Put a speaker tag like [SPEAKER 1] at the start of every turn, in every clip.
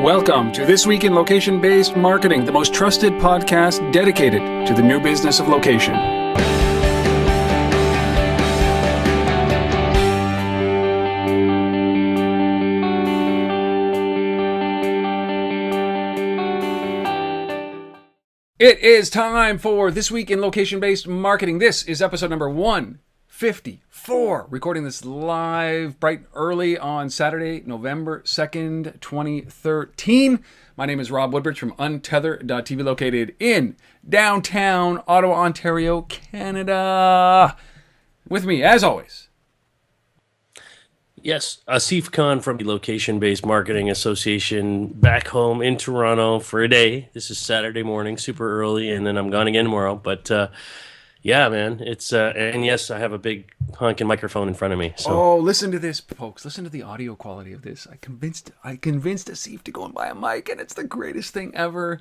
[SPEAKER 1] Welcome to This Week in Location-Based Marketing, the most trusted podcast dedicated to the new business of location. It is time for This Week in Location-Based Marketing. This is episode number 154. Recording this live bright early on Saturday, November 2nd, 2013. My name is Rob Woodbridge from Untether.tv, located in downtown Ottawa, Ontario, Canada. With me, as always.
[SPEAKER 2] Yes, Asif Khan from the Location-Based Marketing Association, back home in Toronto for a day. This is Saturday morning, super early, and then I'm gone again tomorrow. But yeah, man, it's and yes, I have a big honking microphone in front of me. So.
[SPEAKER 1] Oh, listen to this, folks. Listen to the audio quality of this. I convinced Asif to go and buy a mic, and it's the greatest thing ever.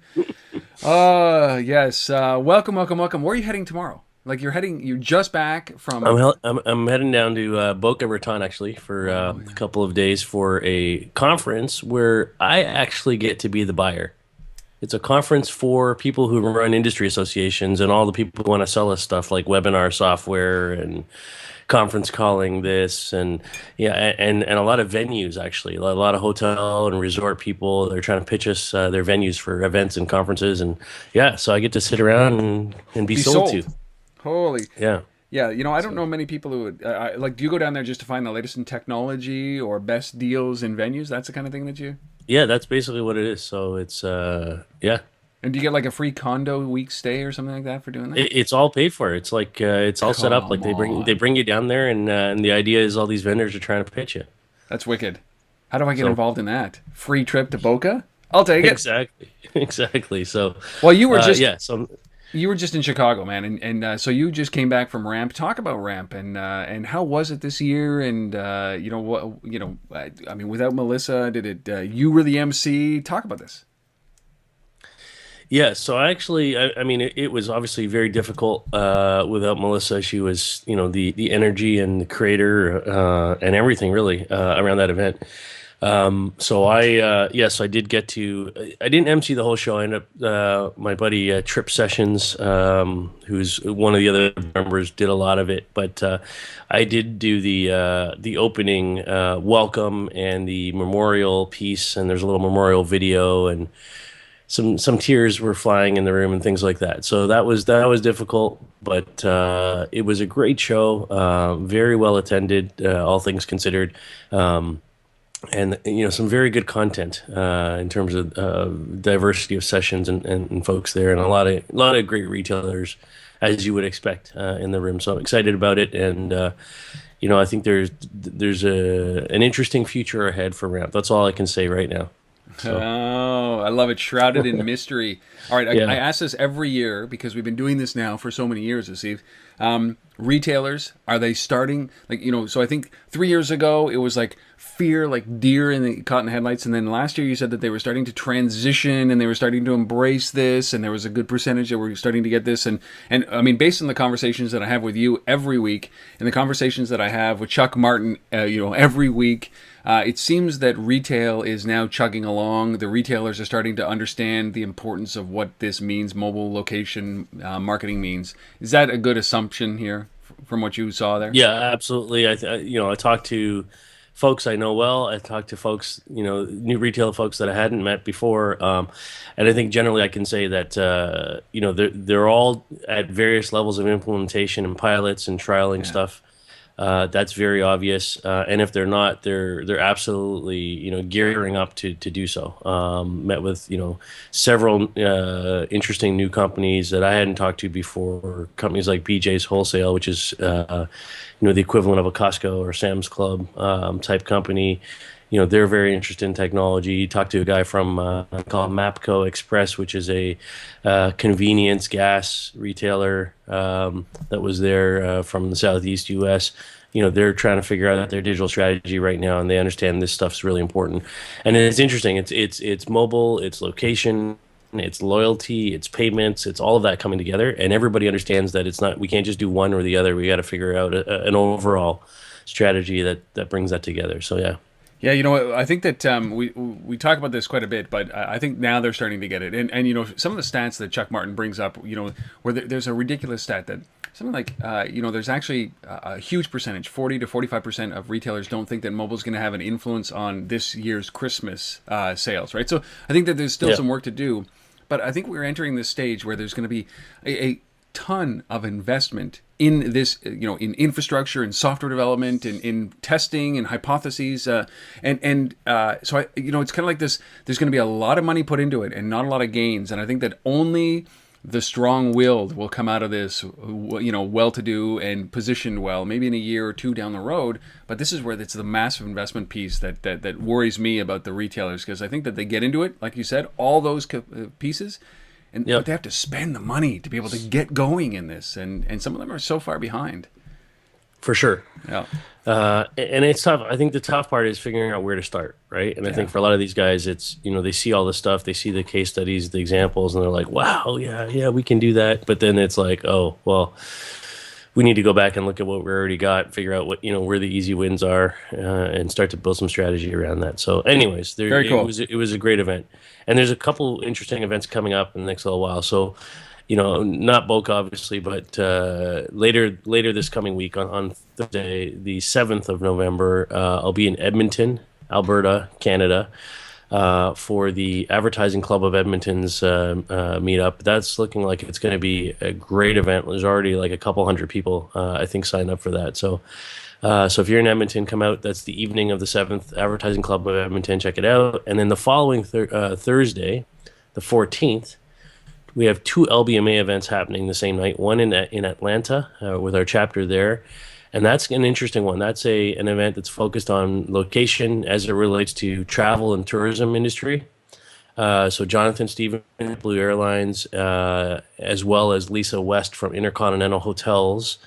[SPEAKER 1] Yes. Welcome. Where are you heading tomorrow? Like you're just back from.
[SPEAKER 2] I'm heading down to Boca Raton actually for a couple of days for a conference where I actually get to be the buyer. It's a conference for people who run industry associations and all the people who want to sell us stuff like webinar software and conference calling this and and a lot of venues actually, a lot of hotel and resort people. They're trying to pitch us their venues for events and conferences, and so I get to sit around and be sold to.
[SPEAKER 1] Holy.
[SPEAKER 2] Yeah.
[SPEAKER 1] Yeah, I don't know many people who would, do you go down there just to find the latest in technology or best deals in venues? That's the kind of thing that you...
[SPEAKER 2] Yeah, that's basically what it is. So it's, yeah.
[SPEAKER 1] And do you get like a free condo week stay or something like that for doing that?
[SPEAKER 2] It's all paid for. It's like, it's all set up. Like they bring you down there and the idea is all these vendors are trying to pitch you.
[SPEAKER 1] That's wicked. How do I get involved in that? Free trip to Boca? I'll take it.
[SPEAKER 2] Exactly. So...
[SPEAKER 1] Well, you were just... You were just in Chicago, man, and so you just came back from Ramp. Talk about Ramp and how was it this year? And I mean, without Melissa, did it? You were the MC. Talk about this.
[SPEAKER 2] Yeah, so I mean, it was obviously very difficult without Melissa. She was, the energy and the creator and everything really around that event. So I did get to, I didn't MC the whole show. I ended up, my buddy, Trip Sessions, who's one of the other members, did a lot of it, but, I did do the opening, welcome and the memorial piece, and there's a little memorial video and some tears were flying in the room and things like that. So that was difficult, but, it was a great show, very well attended, all things considered. And some very good content in terms of diversity of sessions and folks there, and a lot of great retailers, as you would expect in the room. So I'm excited about it, and I think there's an interesting future ahead for Ramp. That's all I can say right now. So.
[SPEAKER 1] Oh, I love it. Shrouded in mystery. All right, I ask this every year because we've been doing this now for so many years, Steve. Retailers, are they starting, so I think 3 years ago it was like fear, like deer in the caught in the headlights, and then last year you said that they were starting to transition and they were starting to embrace this, and there was a good percentage that were starting to get this, and I mean, based on the conversations that I have with you every week and the conversations that I have with Chuck Martin, every week, it seems that retail is now chugging along. The retailers are starting to understand the importance of what this means, mobile location marketing means. Is that a good assumption here from what you saw there?
[SPEAKER 2] Yeah, absolutely. I talked to folks I know well. I talked to folks, new retail folks that I hadn't met before. And I think generally I can say that, they're all at various levels of implementation and pilots and trialing stuff. That's very obvious, and if they're not, they're absolutely gearing up to do so. Met with several interesting new companies that I hadn't talked to before. Companies like BJ's Wholesale, which is the equivalent of a Costco or Sam's Club type company. They're very interested in technology. Talked to a guy from called Mapco Express, which is a convenience gas retailer that was there from the Southeast U.S. They're trying to figure out their digital strategy right now, and they understand this stuff's really important. And it's interesting. It's mobile, it's location, it's loyalty, it's payments, it's all of that coming together, and everybody understands that it's not. We can't just do one or the other. We got to figure out an overall strategy that brings that together. So yeah.
[SPEAKER 1] Yeah, you know, I think that we talk about this quite a bit, but I think now they're starting to get it. And you know, some of the stats that Chuck Martin brings up, you know, where there's a ridiculous stat that something like, you know, there's actually a huge percentage, 40 to 45% of retailers don't think that mobile is going to have an influence on this year's Christmas sales, right? So I think that there's still some work to do, but I think we're entering this stage where there's going to be a ton of investment in this, you know, in infrastructure and software development and in testing and hypotheses, so I, you know, it's kind of like this. There's going to be a lot of money put into it and not a lot of gains, and I think that only the strong-willed will come out of this, you know, well-to-do and positioned well, maybe in a year or two down the road. But this is where it's the massive investment piece that worries me about the retailers, because I think that they get into it, like you said, all those pieces. But they have to spend the money to be able to get going in this, and some of them are so far behind.
[SPEAKER 2] For sure.
[SPEAKER 1] Yeah.
[SPEAKER 2] And it's tough. I think the tough part is figuring out where to start, right? And I think for a lot of these guys, it's, you know, they see all this stuff, they see the case studies, the examples, and they're like, wow, yeah, we can do that. But then it's like, oh, well, we need to go back and look at what we already got, figure out what, you know, where the easy wins are, and start to build some strategy around that. So anyways,
[SPEAKER 1] Very cool.
[SPEAKER 2] It was a great event. And there's a couple interesting events coming up in the next little while. So, you know, not BOK obviously, but later this coming week on Thursday, the 7th of November, I'll be in Edmonton, Alberta, Canada, for the Advertising Club of Edmonton's meetup. That's looking like it's going to be a great event. There's already like a couple hundred people, I think, signed up for that. So if you're in Edmonton, come out. That's the evening of the 7th, Advertising Club of Edmonton. Check it out. And then the following Thursday, the 14th, we have two LBMA events happening the same night. One in Atlanta with our chapter there. And that's an interesting one. That's an event that's focused on location as it relates to travel and tourism industry. So Jonathan Stevens, Blue Airlines, as well as Lisa West from Intercontinental Hotels,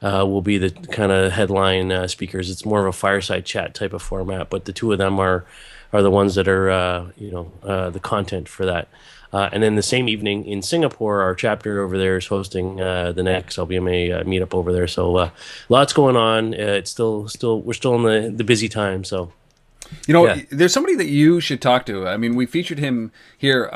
[SPEAKER 2] will be the kind of headline speakers. It's more of a fireside chat type of format, but the two of them are the ones that are the content for that. And then the same evening in Singapore, our chapter over there is hosting the next LBMA meetup over there. So lots going on. It's still we're still in the busy time. So.
[SPEAKER 1] You know, there's somebody that you should talk to. I mean, we featured him here.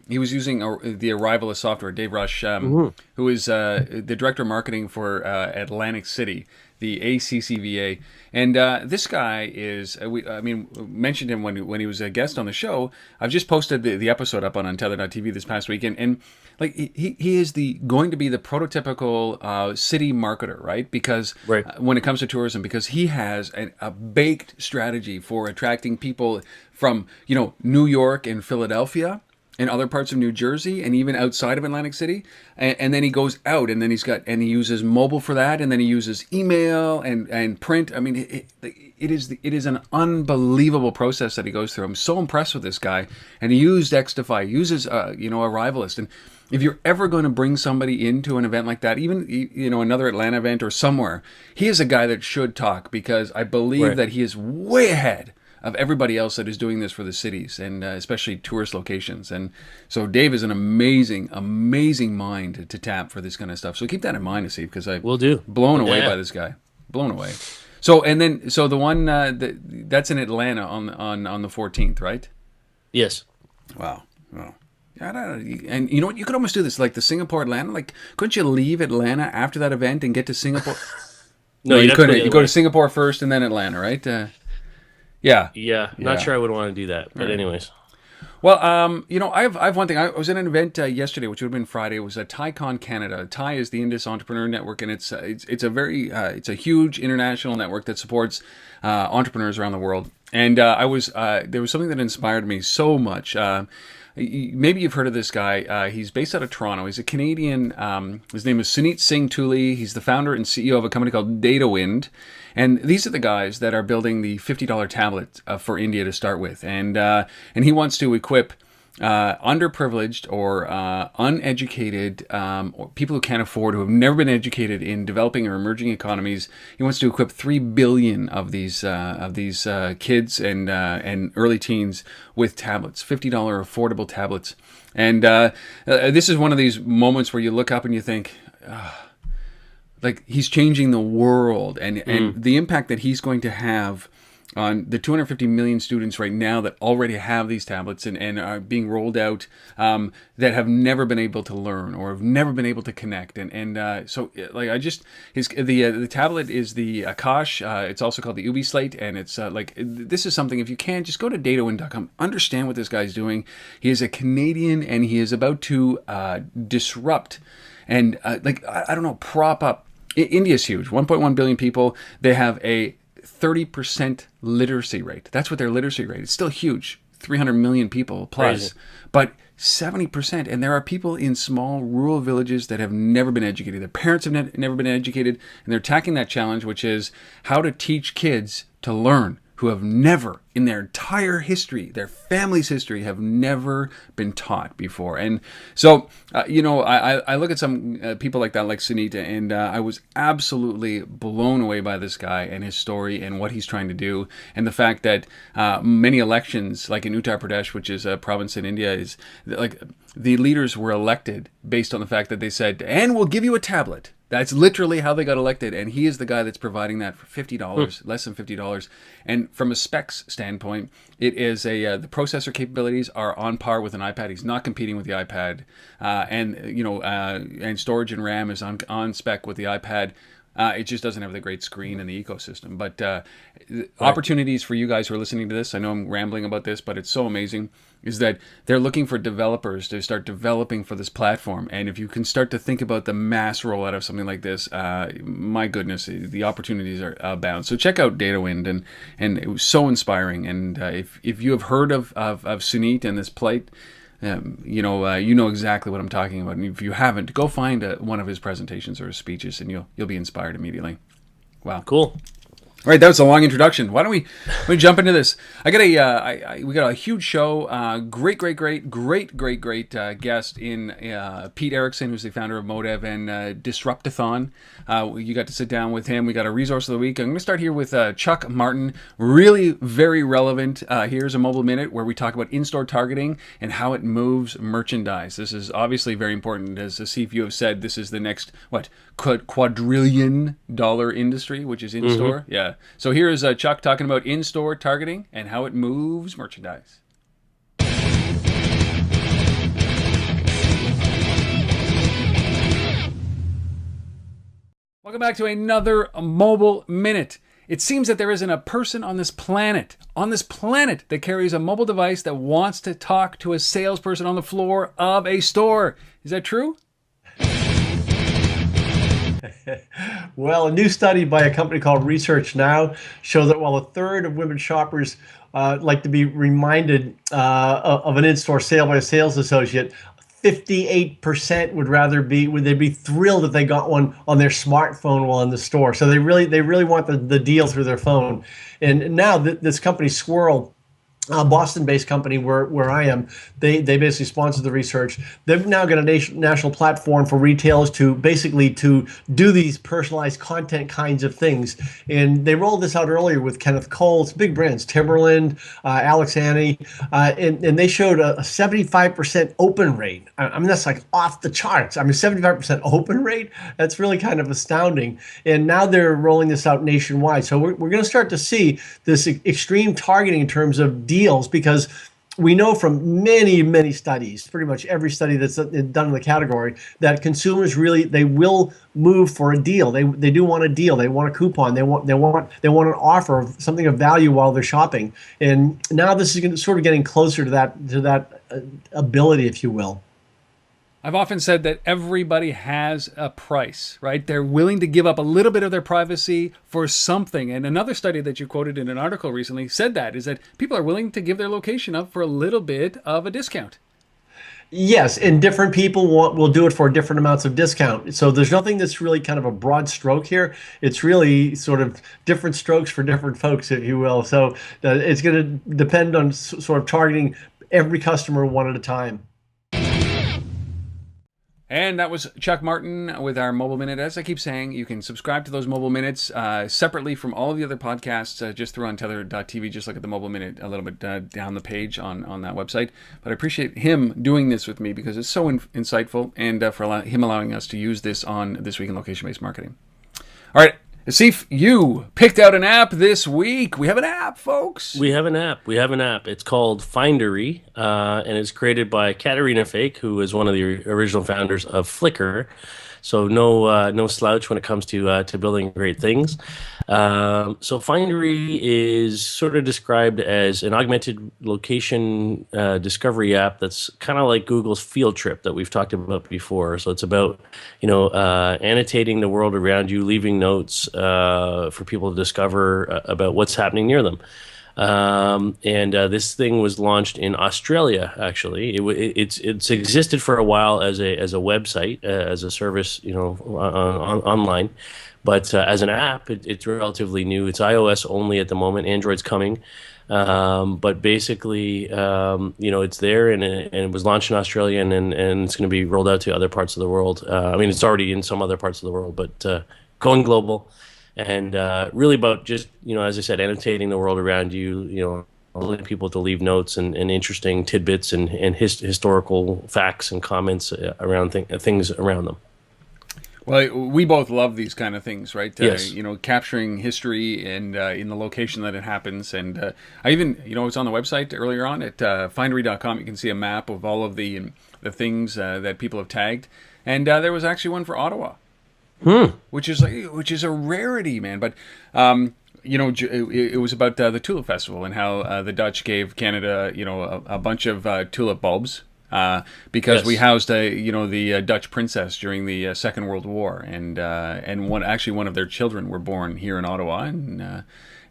[SPEAKER 1] He was using the Arrivalist software, Dave Rush, who is the director of marketing for Atlantic City, the ACCVA. And this guy is, mentioned him when he was a guest on the show. I've just posted the episode up on Untethered.tv this past weekend. And like he is going to be the prototypical city marketer, right? Because when it comes to tourism, because he has a baked strategy for attracting people from, you know, New York and Philadelphia and other parts of New Jersey and even outside of Atlantic City. And then he goes out and then he uses mobile for that. And then he uses email and print. I mean, it is an unbelievable process that he goes through. I'm so impressed with this guy. And he used Xtify, uses, Arrivalist. And if you're ever going to bring somebody into an event like that, even, you know, another Atlanta event or somewhere, he is a guy that should talk, because I believe that he is way ahead of everybody else that is doing this for the cities and especially tourist locations. And so Dave is an amazing, amazing mind to tap for this kind of stuff. So keep that in mind, Steve, because I'm blown away by this guy. Blown away. So the one that's in Atlanta on the 14th, right?
[SPEAKER 2] Yes.
[SPEAKER 1] Wow. And you know what? You could almost do this like the Singapore Atlanta. Like, couldn't you leave Atlanta after that event and get to Singapore? No, you couldn't. You go to Singapore first and then Atlanta, right? Yeah.
[SPEAKER 2] Not sure I would want to do that, but anyways.
[SPEAKER 1] Well, you know, I have one thing. I was at an event yesterday, which would have been Friday. It was at TICON Canada. TI is the Indus Entrepreneur Network, and it's a huge international network that supports entrepreneurs around the world. And there was something that inspired me so much. Maybe you've heard of this guy. He's based out of Toronto. He's a Canadian. His name is Suneet Singh Tuli. He's the founder and CEO of a company called DataWind. And these are the guys that are building the $50 tablet for India to start with. And he wants to equip underprivileged or uneducated or people who can't afford, who have never been educated in developing or emerging economies. He wants to equip 3 billion of these kids and early teens with tablets, $50 affordable tablets. And this is one of these moments where you look up and you think, like, he's changing the world, and the impact that he's going to have on the 250 million students right now that already have these tablets and are being rolled out, that have never been able to learn or have never been able to connect. So like the tablet is the Akash. It's also called the Ubi Slate, and it's this is something, if you can, just go to datawin.com, understand what this guy's doing. He is a Canadian, and he is about to disrupt and I don't know, prop up. India's huge, 1.1 billion people. They have a 30% literacy rate. That's what their literacy rate is. Still huge, 300 million people plus. Crazy. But 70%, and there are people in small rural villages that have never been educated. Their parents have never been educated, and they're attacking that challenge, which is how to teach kids to learn who have never, in their entire history, their family's history, have never been taught before. And so, I look at some people like that, like Sunita, and I was absolutely blown away by this guy and his story and what he's trying to do. And the fact that many elections, like in Uttar Pradesh, which is a province in India, is like the leaders were elected based on the fact that they said, and we'll give you a tablet. That's literally how they got elected, and he is the guy that's providing that for $50, less than $50. And from a specs standpoint, it is the processor capabilities are on par with an iPad. He's not competing with the iPad, and storage and RAM is on spec with the iPad. It just doesn't have the great screen and the ecosystem. But opportunities for you guys who are listening to this, I know I'm rambling about this, but it's so amazing, is that they're looking for developers to start developing for this platform. And if you can start to think about the mass rollout of something like this, my goodness, the opportunities are abound. So check out DataWind, and it was so inspiring. And if you have heard of Sunit and this plight, you know exactly what I'm talking about. And if you haven't, go find one of his presentations or his speeches, and you'll be inspired immediately. Wow,
[SPEAKER 2] cool.
[SPEAKER 1] All right, that was a long introduction. Why don't we jump into this? We got a huge show. Great guest in Pete Erickson, who's the founder of Modev and Disruptathon. You got to sit down with him. We got a resource of the week. I'm going to start here with Chuck Martin. Really very relevant. Here's a mobile minute where we talk about in-store targeting and how it moves merchandise. This is obviously very important. As Asif, you have said, this is the next quadrillion dollar industry, which is in-store. Mm-hmm. Yeah. So here is Chuck talking about in-store targeting and how it moves merchandise. Welcome back to another Mobile Minute. It seems that there isn't a person on this planet that carries a mobile device that wants to talk to a salesperson on the floor of a store. Is that true?
[SPEAKER 3] Well, a new study by a company called Research Now shows that while a third of women shoppers like to be reminded of an in-store sale by a sales associate, 58% would they be thrilled if they got one on their smartphone while in the store. So they really want the deal through their phone. And now this company Swirl, a Boston-based company where I am, they basically sponsored the research. They've now got a national platform for retailers to do these personalized content kinds of things. And they rolled this out earlier with Kenneth Cole. It's big brands, Timberland, Alex Annie, and they showed a 75% open rate. I mean, that's like off the charts. I mean, 75% open rate, that's really kind of astounding. And now they're rolling this out nationwide. So we're going to start to see this extreme targeting in terms of deals, because we know from many studies, pretty much every study that's done in the category, that consumers they will move for a deal. They do want a deal. They want a coupon. They want an offer of something of value while they're shopping. And now this is sort of getting closer to that ability, if you will.
[SPEAKER 1] I've often said that everybody has a price, right? They're willing to give up a little bit of their privacy for something. And another study that you quoted in an article recently said that, is that people are willing to give their location up for a little bit of a discount.
[SPEAKER 3] Yes, and different people will do it for different amounts of discount. So there's nothing that's really kind of a broad stroke here. It's really sort of different strokes for different folks, if you will. So it's going to depend on sort of targeting every customer one at a time.
[SPEAKER 1] And that was Chuck Martin with our Mobile Minute. As I keep saying, you can subscribe to those Mobile Minutes separately from all of the other podcasts. Just through untethered.tv. Just look at the Mobile Minute a little bit down the page on that website. But I appreciate him doing this with me because it's so insightful, and for him allowing us to use this on This Week in Location-Based Marketing. All right. See if you picked out an app this week. We have an app, folks.
[SPEAKER 2] We have an app. It's called Findery, and it's created by Katarina Fake, who is one of the original founders of Flickr. So no slouch when it comes to building great things. So Findery is sort of described as an augmented location discovery app that's kind of like Google's Field Trip that we've talked about before. So it's about annotating the world around you, leaving notes for people to discover about what's happening near them. And this thing was launched in Australia. Actually, it's existed for a while as a website, as a service, online, but as an app, it's relatively new. It's iOS only at the moment. Android's coming, but basically, it's there, and it was launched in Australia, and it's going to be rolled out to other parts of the world. It's already in some other parts of the world, but going global. And really about just, as I said, annotating the world around you, allowing people to leave notes and interesting tidbits and historical facts and comments around things around them.
[SPEAKER 1] Well, we both love these kind of things, right?
[SPEAKER 2] Yes.
[SPEAKER 1] Capturing history and in the location that it happens. And I even, it's on the website earlier on at findery.com. You can see a map of all of the things that people have tagged. And there was actually one for Ottawa. Which is a rarity, man. But it was about the Tulip Festival and how the Dutch gave Canada, a bunch of tulip bulbs because
[SPEAKER 2] Yes.
[SPEAKER 1] we housed the Dutch princess during the Second World War, and one of their children were born here in Ottawa,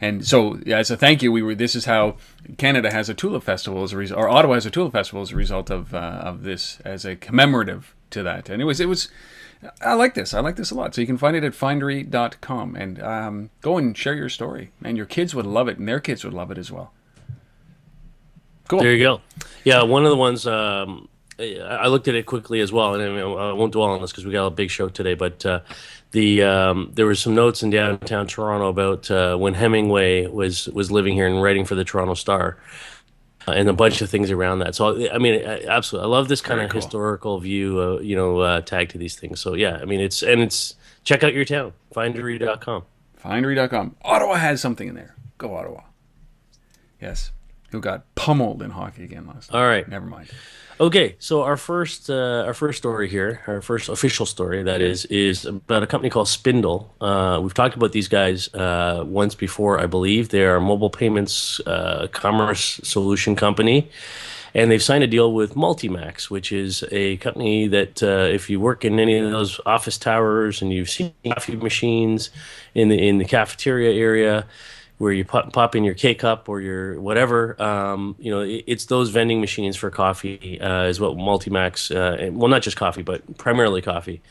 [SPEAKER 1] and so as a thank you, this is how Canada has a tulip festival as a result, or Ottawa has a tulip festival as a result of this, as a commemorative to that. And it was. I like this. I like this a lot. So you can find it at findery.com and go and share your story. And your kids would love it, and their kids would love it as well. Cool.
[SPEAKER 2] There you go. Yeah, one of the ones I looked at it quickly as well, and I won't dwell on this because we got a big show today. But there were some notes in downtown Toronto about when Hemingway was living here and writing for the Toronto Star. And a bunch of things around that. So, absolutely. I love this kind of
[SPEAKER 1] cool.
[SPEAKER 2] historical view, tag to these things. So, yeah, it's check out your town, findery.com.
[SPEAKER 1] Findery.com. Ottawa has something in there. Go Ottawa. Yes. Who got pummeled in hockey again last night.
[SPEAKER 2] All right.
[SPEAKER 1] Never mind.
[SPEAKER 2] Okay, so our first story here, our first official story, that is about a company called Spindle. We've talked about these guys once before, I believe. They are a mobile payments commerce solution company, and they've signed a deal with Multimax, which is a company that if you work in any of those office towers and you've seen coffee machines in the cafeteria area, where you pop in your K-Cup or your whatever, it's those vending machines for coffee is what Multimax, not just coffee, but primarily coffee,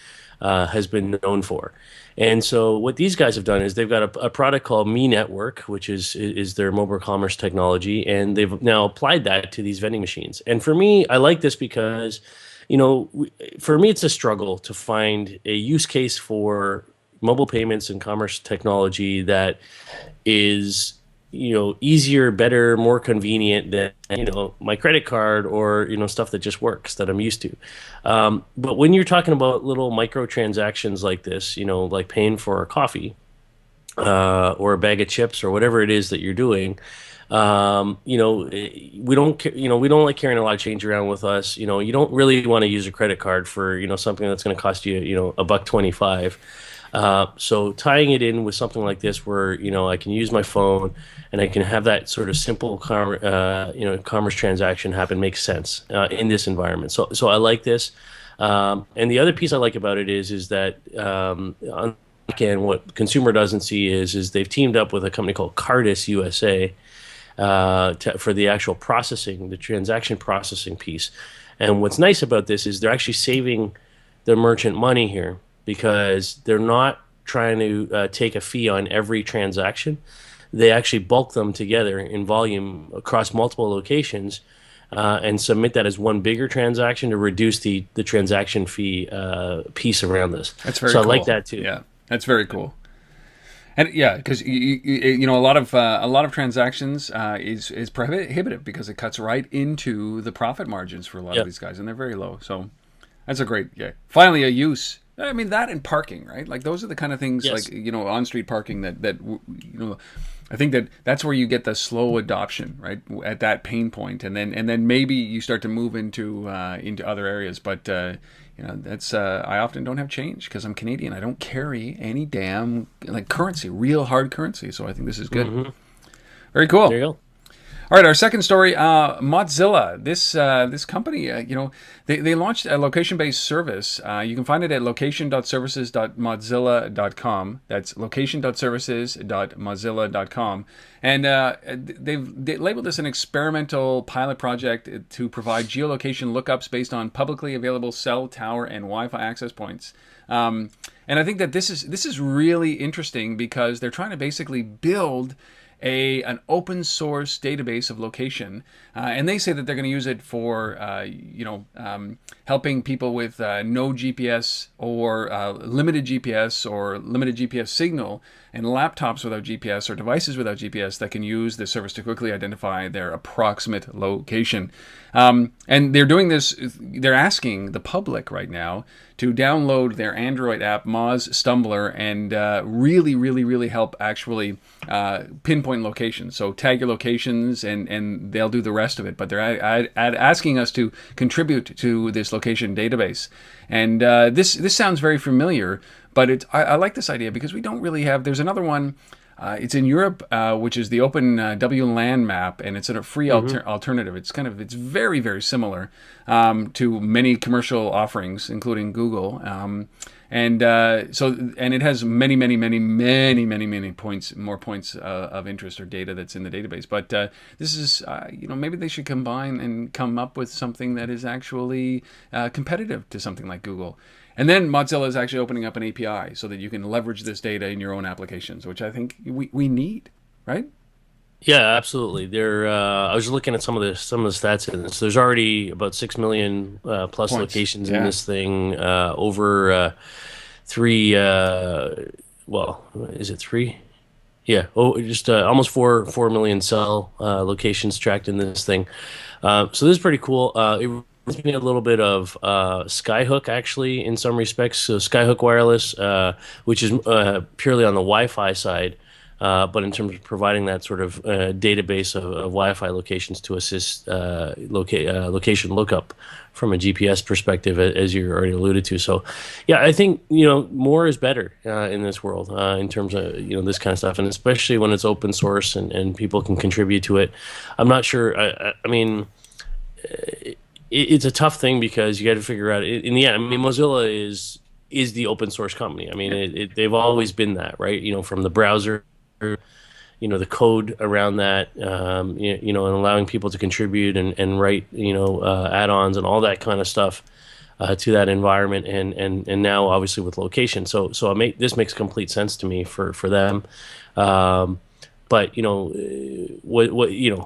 [SPEAKER 2] has been known for. And so what these guys have done is they've got a product called Me Network, which is their mobile commerce technology, and they've now applied that to these vending machines. And for me, I like this because, for me, it's a struggle to find a use case for mobile payments and commerce technology that is easier, better, more convenient than my credit card or stuff that just works that I'm used to. But when you're talking about little micro transactions like this, like paying for a coffee or a bag of chips or whatever it is that you're doing, we don't we don't like carrying a lot of change around with us. You don't really want to use a credit card for something that's going to cost you $1.25. So tying it in with something like this, where I can use my phone and I can have that sort of simple commerce transaction happen, makes sense in this environment. So I like this. And the other piece I like about it is that again, what consumer doesn't see is they've teamed up with a company called Cardis USA for the actual processing, the transaction processing piece. And what's nice about this is they're actually saving the merchant money here, because they're not trying to take a fee on every transaction. They actually bulk them together in volume across multiple locations and submit that as one bigger transaction to reduce the transaction fee piece around this.
[SPEAKER 1] That's very cool.
[SPEAKER 2] So I like that too.
[SPEAKER 1] Yeah, that's very cool. And yeah, because a lot of transactions is prohibitive because it cuts right into the profit margins for a lot of these guys, and they're very low. So that's a great, finally a use I mean, that and parking, right? Like those are the kind of things,
[SPEAKER 2] Yes.
[SPEAKER 1] like, on-street parking that I think that's where you get the slow adoption, right? At that pain point, and then maybe you start to move into other areas. But that's I often don't have change because I'm Canadian. I don't carry any damn like currency, real hard currency. So I think this is good.
[SPEAKER 2] Mm-hmm.
[SPEAKER 1] Very cool.
[SPEAKER 2] There you go.
[SPEAKER 1] All right, our second story, Mozilla. This company, they launched a location-based service. You can find it at location.services.mozilla.com. That's location.services.mozilla.com. And they labeled this an experimental pilot project to provide geolocation lookups based on publicly available cell tower and Wi-Fi access points. And I think that this is really interesting because they're trying to basically build an open source database of location, and they say that they're going to use it for helping people with no GPS or limited GPS or limited GPS signal, and laptops without GPS or devices without GPS that can use this service to quickly identify their approximate location. And they're doing this. They're asking the public right now to download their Android app Moz Stumbler and really, really, really help actually pinpoint locations. So tag your locations, and they'll do the rest of it. But they're asking us to contribute to this location database. And this sounds very familiar, but I like this idea because we don't really have. There's another one. It's in Europe, which is the Open WLAN map, and it's a free alternative. It's very, very similar to many commercial offerings, including Google. And it has many, many, many, many, many, many more points of interest or data that's in the database. But this is, maybe they should combine and come up with something that is actually competitive to something like Google. And then Mozilla is actually opening up an API so that you can leverage this data in your own applications, which I think we need, right?
[SPEAKER 2] Yeah, absolutely. I was looking at some of the stats in this. There's already about 6 million plus points. Locations in this thing. Over 3. Is it 3? Yeah. Just almost 4 million cell locations tracked in this thing. So this is pretty cool. It reminds me a little bit of Skyhook, actually, in some respects. So Skyhook Wireless, which is purely on the Wi-Fi side, but in terms of providing that sort of database of Wi-Fi locations to assist location lookup from a GPS perspective, as you already alluded to. So, yeah, I think more is better in this world in terms of this kind of stuff, and especially when it's open source and people can contribute to it. I'm not sure. I mean. It's a tough thing because you got to figure out in the end. I mean, Mozilla is the open source company. I mean, they've always been that, right? From the browser, the code around that, and allowing people to contribute and write, add-ons and all that kind of stuff to that environment, and now obviously with location. So this makes complete sense to me for them. But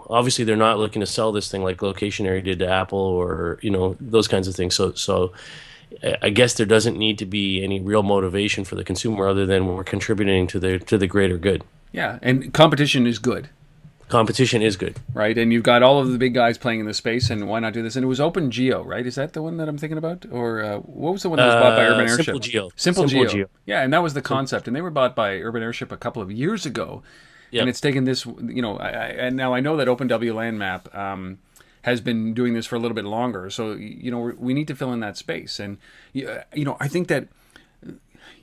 [SPEAKER 2] obviously they're not looking to sell this thing like Locationary did to Apple or those kinds of things. So I guess there doesn't need to be any real motivation for the consumer other than we're contributing to the greater good.
[SPEAKER 1] Yeah, and competition is good.
[SPEAKER 2] Competition is good,
[SPEAKER 1] right? And you've got all of the big guys playing in this space, and why not do this? And it was OpenGeo, right? Is that the one that I'm thinking about, or what was the one that was bought by Urban Airship? Simple Geo. Yeah, and that was the concept, and they were bought by Urban Airship a couple of years ago. Yep. And it's taken this, and now I know that Open WLAN Map has been doing this for a little bit longer. So, we need to fill in that space. And, I think that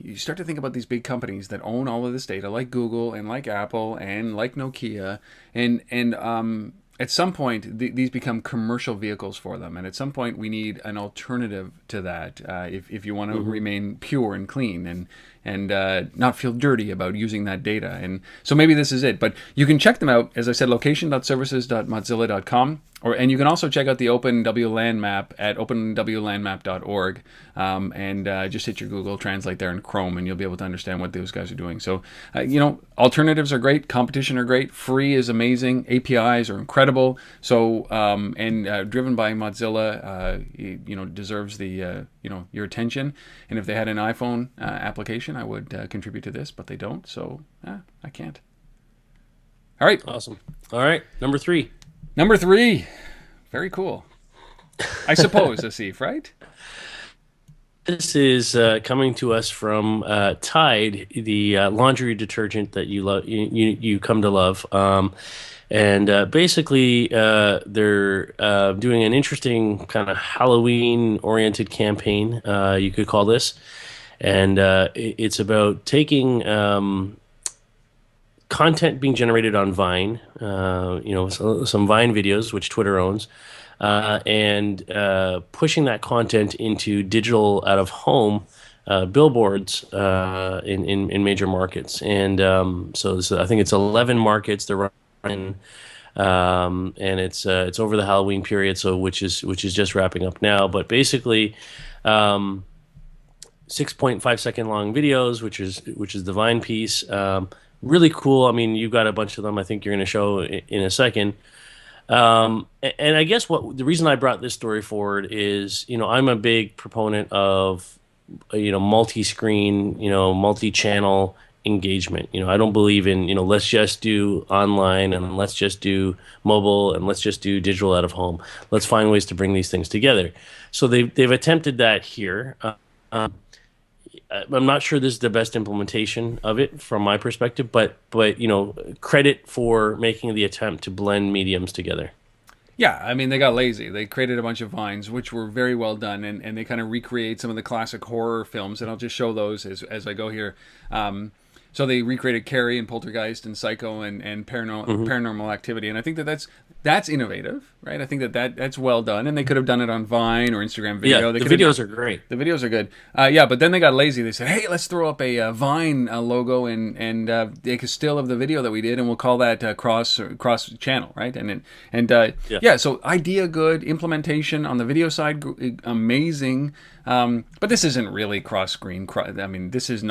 [SPEAKER 1] you start to think about these big companies that own all of this data, like Google and like Apple and like Nokia. And at some point, these become commercial vehicles for them. And at some point, we need an alternative to that if you want to remain pure and clean and not feel dirty about using that data. And so maybe this is it. But you can check them out, as I said, location.services.mozilla.com. And you can also check out the Open WLAN Map at openwlanmap.org. And just hit your Google Translate there in Chrome, and you'll be able to understand what those guys are doing. So, alternatives are great. Competition are great. Free is amazing. APIs are incredible. So, driven by Mozilla, deserves the, your attention. And if they had an iPhone application, I would contribute to this, but they don't. So, I can't. All right.
[SPEAKER 2] Awesome. All right. Number 3.
[SPEAKER 1] Very cool. I suppose, Asif, right?
[SPEAKER 2] This is coming to us from Tide, the laundry detergent that you love, you come to love. And basically, they're doing an interesting kind of Halloween-oriented campaign, you could call this. And it's about taking content being generated on Vine, some Vine videos, which Twitter owns, and pushing that content into digital out-of-home billboards in major markets. And I think it's 11 markets they're running. And it's over the Halloween period, so which is just wrapping up now. But basically, 6.5-second long videos, which is the Vine piece. Really cool. I mean, you've got a bunch of them. I think you're going to show in a second. And I guess the reason I brought this story forward is, I'm a big proponent of, multi-screen, multi-channel engagement. I don't believe in, let's just do online and let's just do mobile and let's just do digital out of home. Let's find ways to bring these things together. So they've attempted that here. I'm not sure this is the best implementation of it from my perspective, but credit for making the attempt to blend mediums together.
[SPEAKER 1] Yeah, I mean, they got lazy. They created a bunch of vines, which were very well done, and they kind of recreate some of the classic horror films, and I'll just show those as I go here. So they recreated Carrie and Poltergeist and Psycho and Paranormal Activity, and I think that's innovative, right? I think that's well done, and they could have done it on Vine or Instagram video.
[SPEAKER 2] Yeah, the videos are great.
[SPEAKER 1] The videos are good. But then they got lazy. They said, hey, let's throw up a Vine logo and take a still of the video that we did, and we'll call that cross channel, right? So idea good, implementation on the video side amazing. But this isn't really cross screen. I mean, this is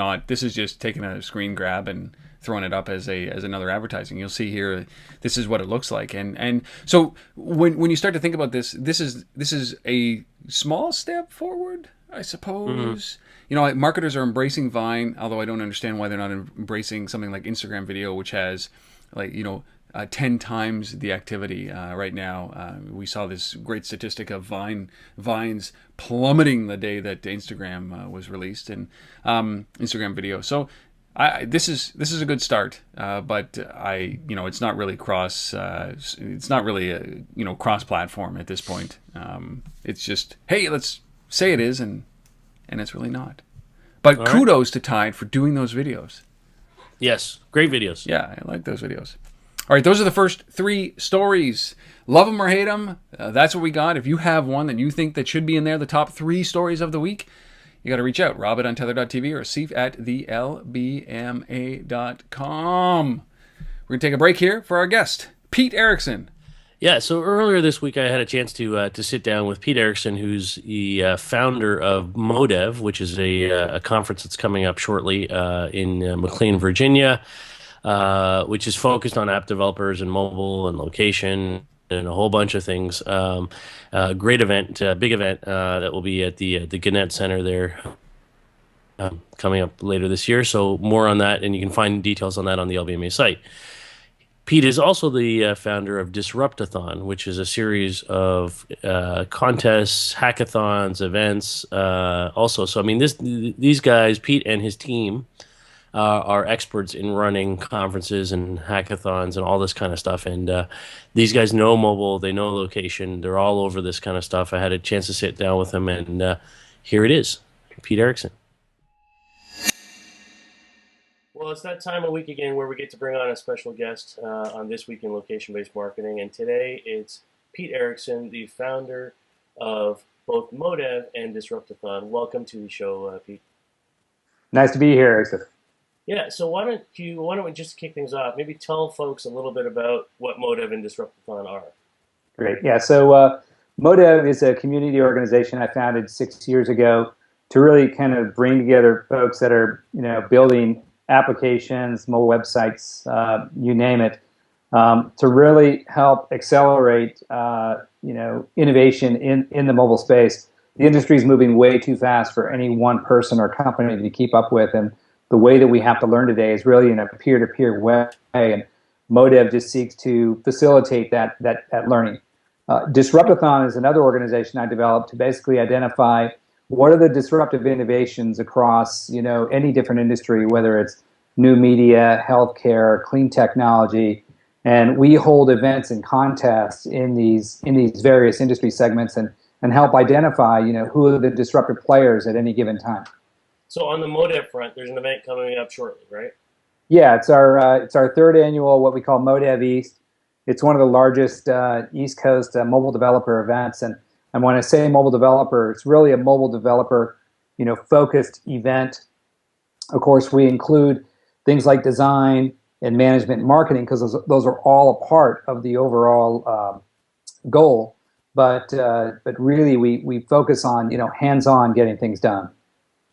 [SPEAKER 1] just taking a screen grab and throwing it up as another advertising. You'll see here, this is what it looks like. And so when you start to think about this is a small step forward, I suppose. Mm-hmm. Marketers are embracing Vine, although I don't understand why they're not embracing something like Instagram video, which has 10 times the activity right now. We saw this great statistic of Vines plummeting the day that Instagram was released, and Instagram video. So this is a good start, but it's not really cross. It's not really cross-platform at this point. It's just, hey, let's say it is, and it's really not. But all kudos to Tide for doing those videos.
[SPEAKER 2] Yes, great videos.
[SPEAKER 1] Yeah, I like those videos. All right, those are the first 3 stories. Love them or hate them, that's what we got. If you have one that you think that should be in there, the top 3 stories of the week, you got to reach out, rob@untether.tv or asif@thelbma.com. We're going to take a break here for our guest, Pete Erickson.
[SPEAKER 2] Yeah, so earlier this week I had a chance to sit down with Pete Erickson, who's the founder of Modev, which is a conference that's coming up shortly in McLean, Virginia. Which is focused on app developers and mobile and location and a whole bunch of things. Great event, big event that will be at the Gannett Center there coming up later this year. So more on that, and you can find details on that on the LBMA site. Pete is also the founder of Disruptathon, which is a series of contests, hackathons, events. Also, so I mean, these guys, Pete and his team, are experts in running conferences and hackathons and all this kind of stuff. And these guys know mobile, they know location, they're all over this kind of stuff. I had a chance to sit down with them, and here it is, Pete Erickson. Well, it's that time of week again where we get to bring on a special guest on This Week in Location-Based Marketing. And today it's Pete Erickson, the founder of both Modev and Disruptathon. Welcome to the show, Pete.
[SPEAKER 4] Nice to be here, Erickson.
[SPEAKER 2] Yeah, so why don't we just kick things off? Maybe tell folks a little bit about what Modev and Disruptathon are.
[SPEAKER 4] Great. Yeah, so Modev is a community organization I founded 6 years ago to really kind of bring together folks that are building applications, mobile websites, you name it, to really help accelerate innovation in the mobile space. The industry is moving way too fast for any one person or company to keep up with, and the way that we have to learn today is really in a peer-to-peer way, and Modev just seeks to facilitate that learning. Disruptathon is another organization I developed to basically identify what are the disruptive innovations across, any different industry, whether it's new media, healthcare, clean technology, and we hold events and contests in these various industry segments and help identify, who are the disruptive players at any given time.
[SPEAKER 2] So on the Modev front, there's an event coming up shortly, right?
[SPEAKER 4] Yeah, it's our third annual, what we call Modev East. It's one of the largest East Coast mobile developer events, and when I say mobile developer, it's really a mobile developer, focused event. Of course, we include things like design and management and marketing, because those are all a part of the overall goal. But really, we focus on hands-on getting things done.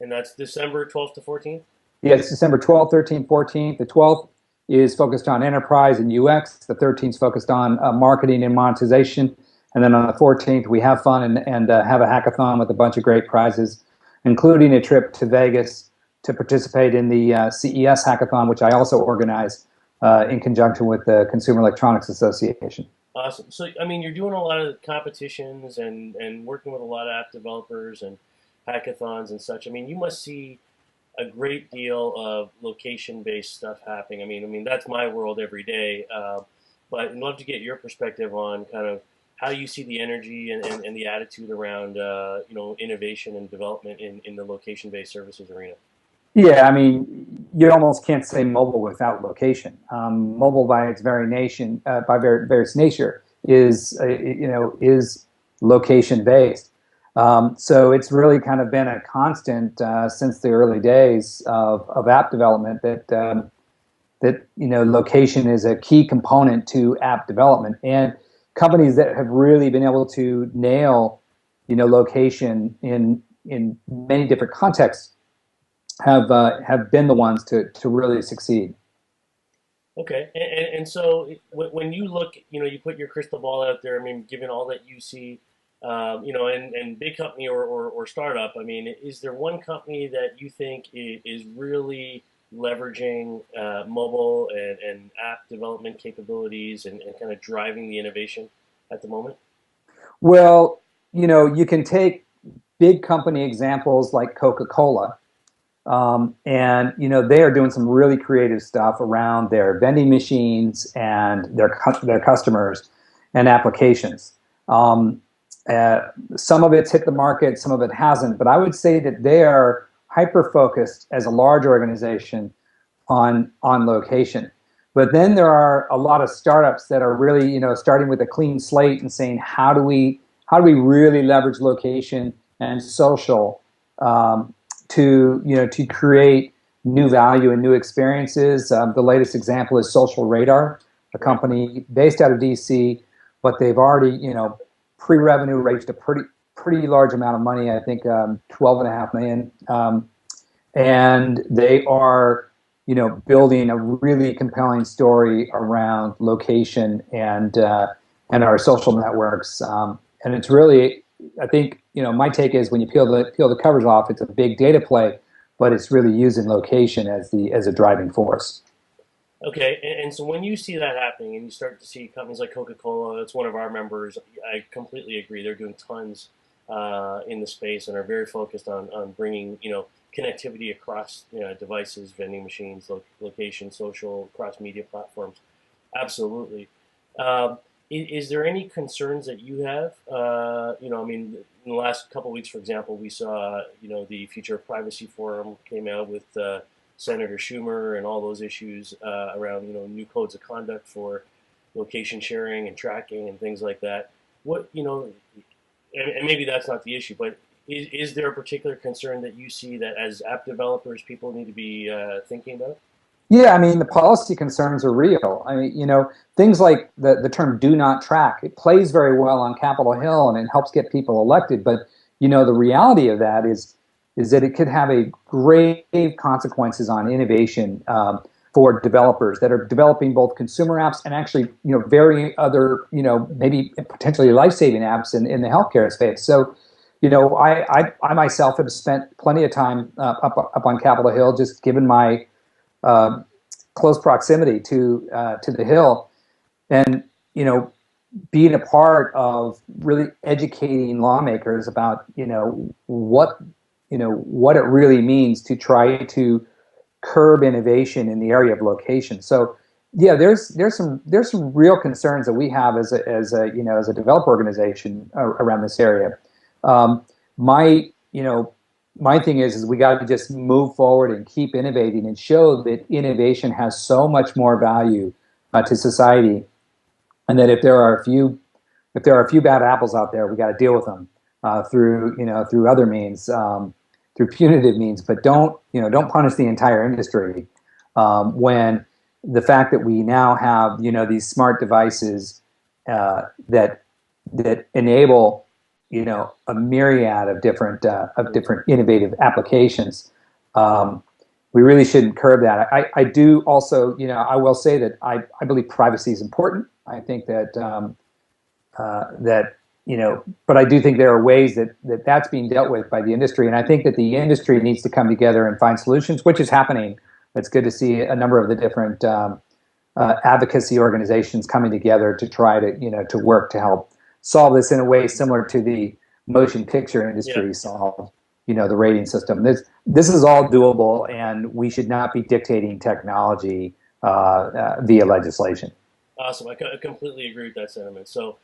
[SPEAKER 2] And that's December 12th to 14th?
[SPEAKER 4] Yeah, it's December 12th, 13th, 14th. The 12th is focused on enterprise and UX. The 13th is focused on marketing and monetization. And then on the 14th, we have fun and have a hackathon with a bunch of great prizes, including a trip to Vegas to participate in the CES hackathon, which I also organize in conjunction with the Consumer Electronics Association.
[SPEAKER 2] Awesome. So, I mean, you're doing a lot of competitions and working with a lot of app developers and hackathons and such. I mean, you must see a great deal of location-based stuff happening. I mean, that's my world every day. But I'd love to get your perspective on kind of how you see the energy and the attitude around, innovation and development in the location-based services arena.
[SPEAKER 4] Yeah, I mean, you almost can't say mobile without location. Mobile, by its very various nature, is location-based. So it's really kind of been a constant since the early days of app development that location is a key component to app development, and companies that have really been able to nail location in many different contexts have been the ones to really succeed.
[SPEAKER 2] Okay, and so when you look, you put your crystal ball out there. I mean, given all that you see. And big company or startup, I mean, is there one company that you think is really leveraging mobile and app development capabilities and kind of driving the innovation at the moment?
[SPEAKER 4] Well, you can take big company examples like Coca-Cola, and they are doing some really creative stuff around their vending machines and their customers and applications. Some of it's hit the market, some of it hasn't, but I would say that they are hyper-focused as a large organization on location. But then there are a lot of startups that are really, starting with a clean slate and saying, how do we really leverage location and social to create new value and new experiences. The latest example is Social Radar, a company based out of DC, but they've already, pre-revenue raised a pretty large amount of money, I think $12.5 million. And they are, building a really compelling story around location and our social networks. And it's really, I think, my take is when you peel the covers off, it's a big data play, but it's really using location as a driving force.
[SPEAKER 2] Okay, and so when you see that happening and you start to see companies like Coca-Cola, that's one of our members, I completely agree. They're doing tons in the space and are very focused on bringing, connectivity across devices, vending machines, location, social, cross-media platforms. Absolutely. Is there any concerns that you have? In the last couple of weeks, for example, we saw, the Future of Privacy Forum came out with Senator Schumer and all those issues around, new codes of conduct for location sharing and tracking and things like that. What, and maybe that's not the issue, but is there a particular concern that you see that as app developers people need to be thinking about?
[SPEAKER 4] Yeah, I mean, the policy concerns are real. I mean, things like the term "do not track." It plays very well on Capitol Hill and it helps get people elected. But the reality of that is that it could have a grave consequences on innovation for developers that are developing both consumer apps and actually, very other, maybe potentially life-saving apps in the healthcare space. So, I myself have spent plenty of time up on Capitol Hill, just given my close proximity to the Hill, and being a part of really educating lawmakers about what what it really means to try to curb innovation in the area of location. So yeah, there's some real concerns that we have as a developer organization around this area. My thing is we got to just move forward and keep innovating and show that innovation has so much more value to society, and that if there are a few bad apples out there, we got to deal with them through other means, through punitive means, but don't punish the entire industry when the fact that we now have these smart devices that enable a myriad of different innovative applications. We really shouldn't curb that. I do also, I will say that I believe privacy is important. I think that but I do think there are ways that's being dealt with by the industry, and I think that the industry needs to come together and find solutions, which is happening. It's good to see a number of the different advocacy organizations coming together to try to work to help solve this in a way similar to the motion picture industry solved, the rating system. This is all doable, and we should not be dictating technology via legislation.
[SPEAKER 2] Awesome. I completely agree with that sentiment. So,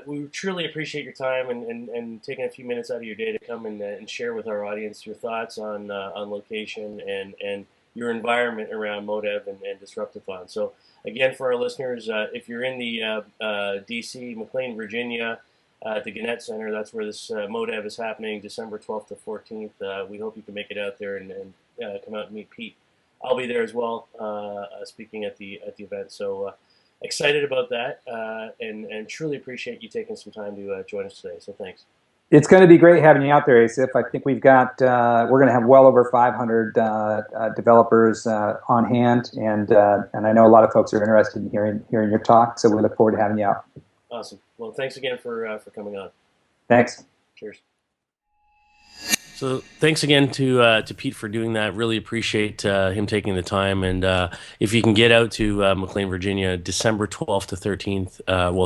[SPEAKER 2] we truly appreciate your time and taking a few minutes out of your day to come and share with our audience your thoughts on location and your environment around Modev and Disruptathon. So, again, for our listeners, if you're in the D.C., McLean, Virginia, at the Gannett Center, that's where this Modev is happening, December 12th to 14th. We hope you can make it out there and come out and meet Pete. I'll be there as well, speaking at the event. So excited about that, and truly appreciate you taking some time to join us today. So thanks.
[SPEAKER 4] It's going to be great having you out there, Asif. I think we're going to have well over 500 developers on hand, and I know a lot of folks are interested in hearing your talk. So we look forward to having you out.
[SPEAKER 2] Awesome. Well, thanks again for coming on.
[SPEAKER 4] Thanks.
[SPEAKER 2] Cheers. So thanks again to Pete for doing that. Really appreciate him taking the time. And if you can get out to McLean, Virginia, December 12th to 13th,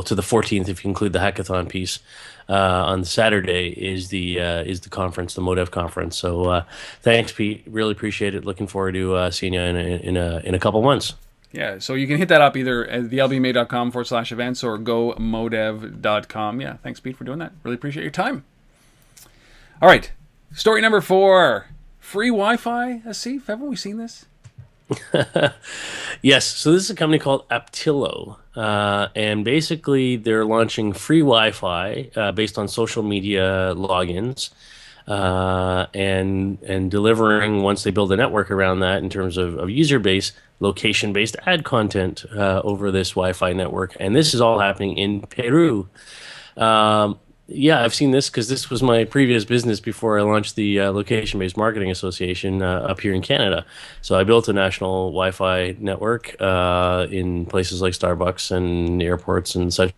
[SPEAKER 2] to the 14th if you include the hackathon piece, on Saturday is the conference, the Modev conference. So thanks, Pete. Really appreciate it. Looking forward to seeing you in a couple months.
[SPEAKER 1] Yeah, so you can hit that up either at thelbma.com/events or gomodev.com. Yeah, thanks, Pete, for doing that. Really appreciate your time. All right. Story number 4, free Wi-Fi. Asif, haven't we seen this?
[SPEAKER 2] Yes. So this is a company called Aptilo, and basically they're launching free Wi-Fi based on social media logins, and delivering, once they build a network around that in terms of user base, location-based ad content over this Wi-Fi network. And this is all happening in Peru. Yeah, I've seen this because this was my previous business before I launched the Location-Based Marketing Association up here in Canada. So I built a national Wi-Fi network in places like Starbucks and airports and such.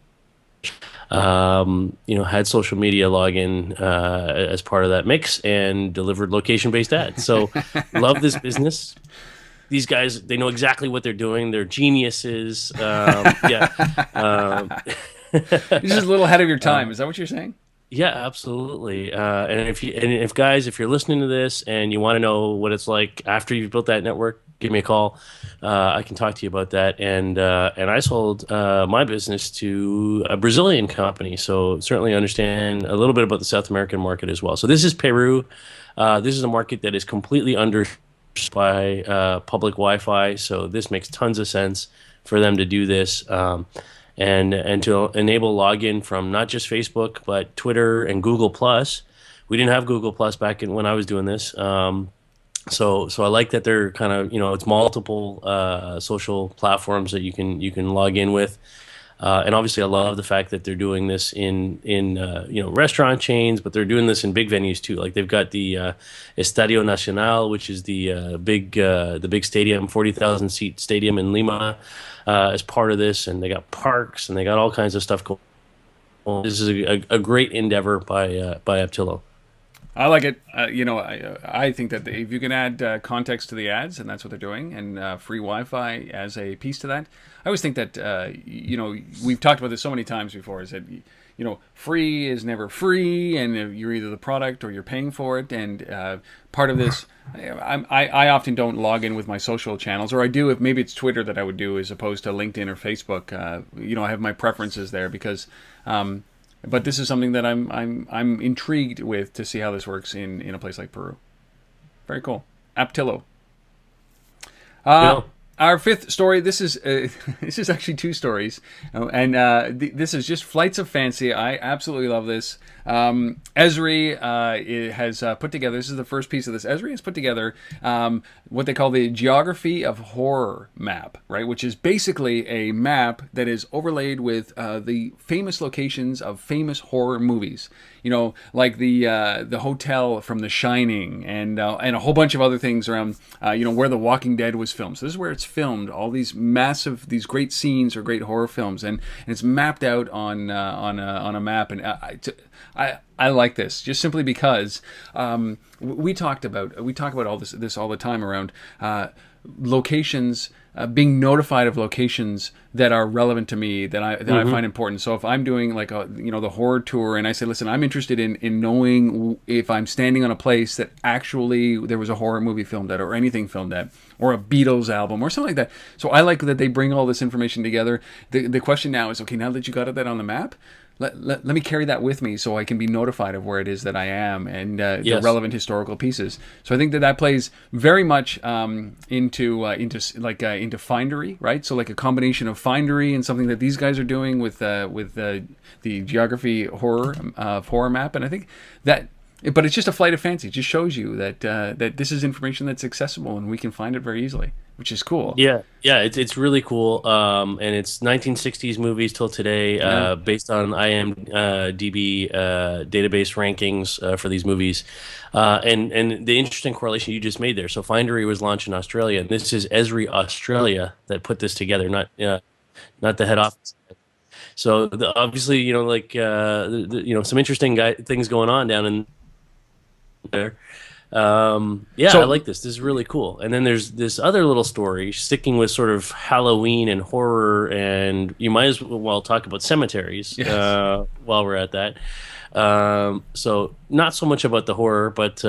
[SPEAKER 2] Had social media login as part of that mix and delivered location-based ads. So love this business. These guys, they know exactly what they're doing. They're geniuses.
[SPEAKER 1] You're just a little ahead of your time. Is that what you're saying?
[SPEAKER 2] Yeah, absolutely. And if you're listening to this and you want to know what it's like after you've built that network, give me a call. I can talk to you about that. And I sold my business to a Brazilian company, so certainly understand a little bit about the South American market as well. So this is Peru. This is a market that is completely underserved by public Wi-Fi. So this makes tons of sense for them to do this. And to enable login from not just Facebook, but Twitter and Google+. We didn't have Google+ back when I was doing this. So I like that they're kind of, it's multiple social platforms that you can log in with. And obviously I love the fact that they're doing this in restaurant chains, but they're doing this in big venues too. Like they've got the Estadio Nacional, which is the big stadium, 40,000 seat stadium in Lima, as part of this, and they got parks and they got all kinds of stuff going on. This is a great endeavor by Aptilo.
[SPEAKER 1] I like it. I think that if you can add context to the ads, and that's what they're doing, and free Wi-Fi as a piece to that. I always think that we've talked about this so many times before. Is that free is never free, and you're either the product or you're paying for it. And part of this, I often don't log in with my social channels, or I do if maybe it's Twitter that I would do as opposed to LinkedIn or Facebook. I have my preferences there because. But this is something that I'm intrigued with to see how this works in a place like Peru. Very cool. Aptilo. Our fifth story. This is this is actually two stories, this is just flights of fancy. I absolutely love this. ESRI has put together. This is the first piece of this. ESRI has put together what they call the Geography of Horror map, right? Which is basically a map that is overlaid with the famous locations of famous horror movies. Like the hotel from The Shining, and a whole bunch of other things around. Where The Walking Dead was filmed. So this is where it's filmed. All these these great scenes or great horror films, and it's mapped out on a map. And I like this just simply because we talk about all this all the time around locations. Being notified of locations that are relevant to me that I find important. So if I'm doing like the horror tour, and I say, listen, I'm interested in knowing if I'm standing on a place that actually there was a horror movie filmed at, or anything filmed at, or a Beatles album or something like that. So I like that they bring all this information together. The question now is, okay, now that you got that on the map, let me carry that with me so I can be notified of where it is that I am, and the relevant historical pieces. So I think that plays very much into Findery, right? So like a combination of Findery and something that these guys are doing with the Geography horror map, and I think that. But it's just a flight of fancy. It just shows you that this is information that's accessible and we can find it very easily, which is cool.
[SPEAKER 2] Yeah, it's really cool. And it's 1960s movies till today, based on IMDb database rankings for these movies. And the interesting correlation you just made there. So Findery was launched in Australia, and this is ESRI Australia that put this together, not the head office. So obviously, some interesting things going on down in there. I like this. This is really cool. And then there's this other little story sticking with sort of Halloween and horror, and you might as well talk about cemeteries. Yes. While we're at that. So not so much about the horror, but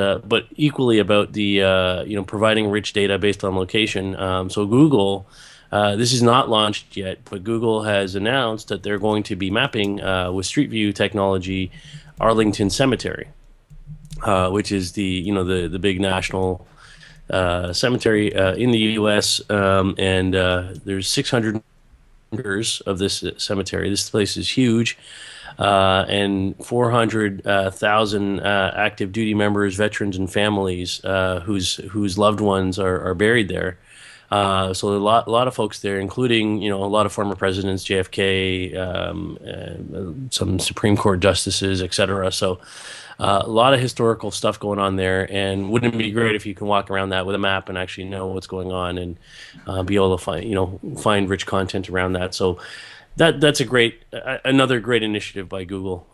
[SPEAKER 2] equally about the providing rich data based on location. So Google. This is not launched yet, but Google has announced that they're going to be mapping with Street View technology Arlington Cemetery, which is the big national cemetery in the U.S. And there's 600 acres of this cemetery. This place is huge, and 400,000 active duty members, veterans, and families whose loved ones are buried there. So a lot of folks there, including a lot of former presidents, JFK, some Supreme Court justices, etc. So a lot of historical stuff going on there, and wouldn't it be great if you can walk around that with a map and actually know what's going on, and be able to find rich content around that. So that's another great initiative by Google.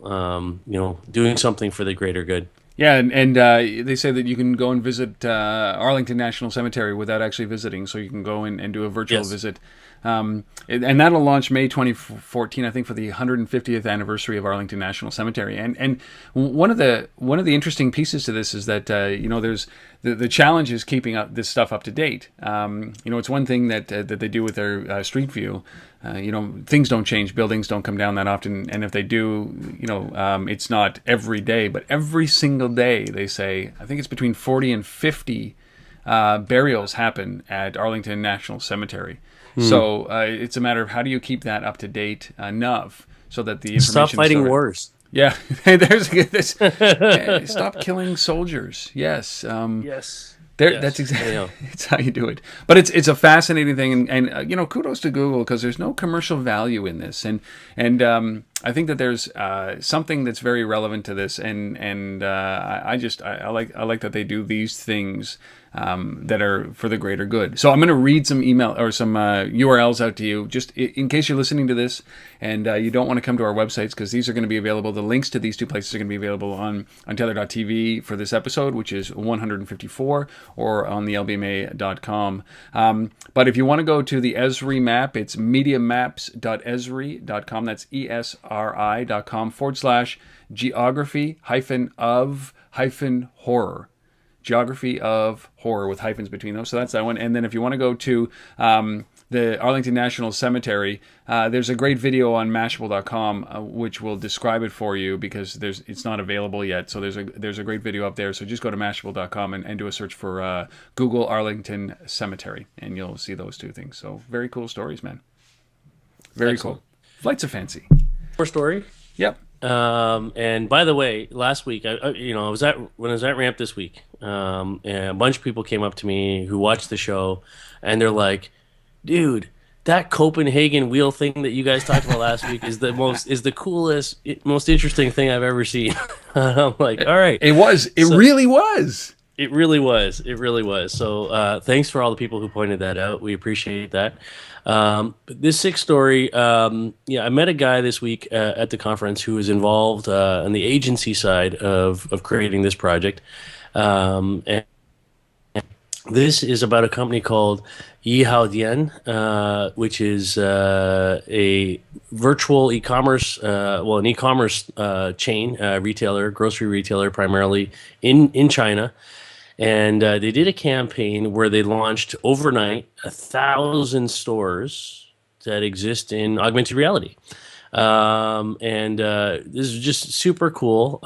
[SPEAKER 2] Doing something for the greater good.
[SPEAKER 1] Yeah, and they say that you can go and visit Arlington National Cemetery without actually visiting, so you can go in and do a virtual visit. And that'll launch May 2014, I think, for the 150th anniversary of Arlington National Cemetery. And one of the interesting pieces to this is that there's the challenge is keeping this stuff up to date. It's one thing that they do with their Street View. Things don't change, buildings don't come down that often, and if they do, it's not every day, but every single day they say, I think it's between 40 and 50 burials happen at Arlington National Cemetery. So it's a matter of how do you keep that up to date enough so that the information.
[SPEAKER 2] Stop fighting wars.
[SPEAKER 1] Yeah, there's this. Stop killing soldiers. Yes.
[SPEAKER 2] Yes.
[SPEAKER 1] That's exactly it's how you do it. But it's a fascinating thing, and kudos to Google, because there's no commercial value in this, and I think that there's something that's very relevant to this, and I like that they do these things that are for the greater good. So I'm going to read some email or some URLs out to you, just in case you're listening to this and you don't want to come to our websites, because these are going to be available. The links to these two places are going to be available on Tether.tv for this episode, which is 154, or on the lbma.com. But if you want to go to the ESRI map, it's mediamaps.esri.com. That's ESRI.com/geography-of-horror. Geography of Horror with hyphens between those. So that's that one. And then if you want to go to the Arlington National Cemetery, there's a great video on Mashable.com which will describe it for you, because it's not available yet. So there's a great video up there. So just go to Mashable.com and do a search for Google Arlington Cemetery, and you'll see those two things. So very cool stories, man. Very Excellent. Cool. Flights of Fancy.
[SPEAKER 2] More story?
[SPEAKER 1] Yep.
[SPEAKER 2] And by the way, last week, when I was at Ramp this week, and a bunch of people came up to me who watched the show, and they're like, "Dude, that Copenhagen wheel thing that you guys talked about last week is the coolest, most interesting thing I've ever seen." I'm like, "All right."
[SPEAKER 1] It really was.
[SPEAKER 2] It really was. It really was. So thanks for all the people who pointed that out. We appreciate that. This sixth story, I met a guy this week at the conference who was involved on the agency side of creating this project. And this is about a company called Yihaodian, which is a virtual e-commerce, an e-commerce chain, retailer, grocery retailer, primarily in China. And they did a campaign where they launched overnight 1,000 stores that exist in augmented reality. And this is just super cool.